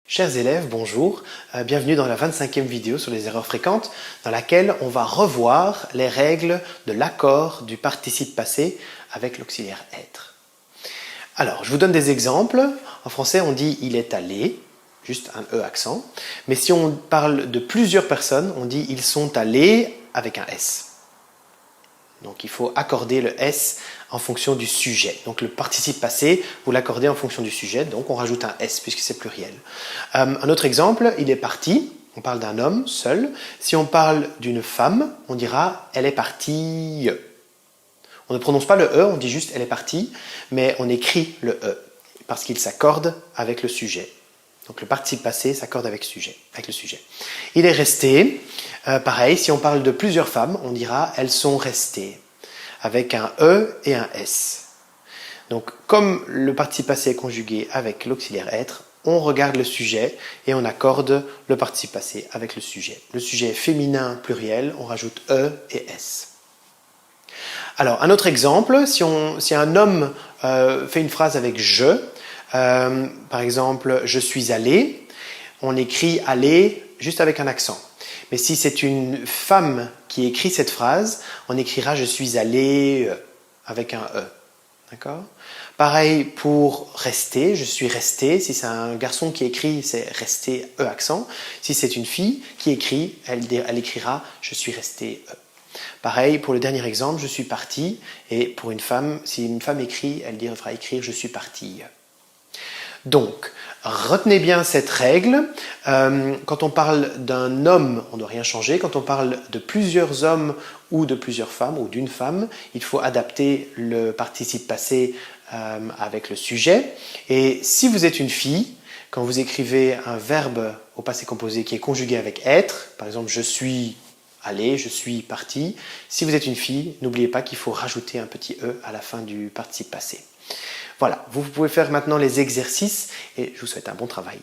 Chers élèves, bonjour, bienvenue dans la 25e vidéo sur les erreurs fréquentes dans laquelle on va revoir les règles de l'accord du participe passé avec l'auxiliaire être. Alors, je vous donne des exemples. En français, on dit « il est allé », juste un E accent. Mais si on parle de plusieurs personnes, on dit « ils sont allés » avec un S. Donc il faut accorder le S en fonction du sujet. Donc le participe passé, vous l'accordez en fonction du sujet, donc on rajoute un S puisque c'est pluriel. Un autre exemple, il est parti, on parle d'un homme seul. Si on parle d'une femme, on dira elle est partie. On ne prononce pas le E, on dit juste elle est partie, mais on écrit le E parce qu'il s'accorde avec le sujet. Donc le participe passé s'accorde avec le sujet. Il est resté. Pareil, si on parle de plusieurs femmes, on dira « elles sont restées » avec un E et un S. Donc comme le participe passé est conjugué avec l'auxiliaire être, on regarde le sujet et on accorde le participe passé avec le sujet. Le sujet est féminin pluriel, on rajoute E et S. Alors un autre exemple, si un homme fait une phrase avec « je », par exemple, je suis allé, on écrit aller juste avec un accent. Mais si c'est une femme qui écrit cette phrase, on écrira je suis allé avec un E. D'accord ? Pareil pour rester, je suis resté. Si c'est un garçon qui écrit, c'est rester E accent. Si c'est une fille qui écrit, elle écrira je suis resté E. Pareil pour le dernier exemple, je suis parti. Et pour une femme, si une femme écrit, elle devra écrire je suis partie. Donc, retenez bien cette règle. Quand on parle d'un homme, on ne doit rien changer. Quand on parle de plusieurs hommes ou de plusieurs femmes ou d'une femme, il faut adapter le participe passé avec le sujet. Et si vous êtes une fille, quand vous écrivez un verbe au passé composé qui est conjugué avec être, par exemple je suis allé, je suis parti, si vous êtes une fille, n'oubliez pas qu'il faut rajouter un petit E à la fin du participe passé. Voilà, vous pouvez faire maintenant les exercices et je vous souhaite un bon travail.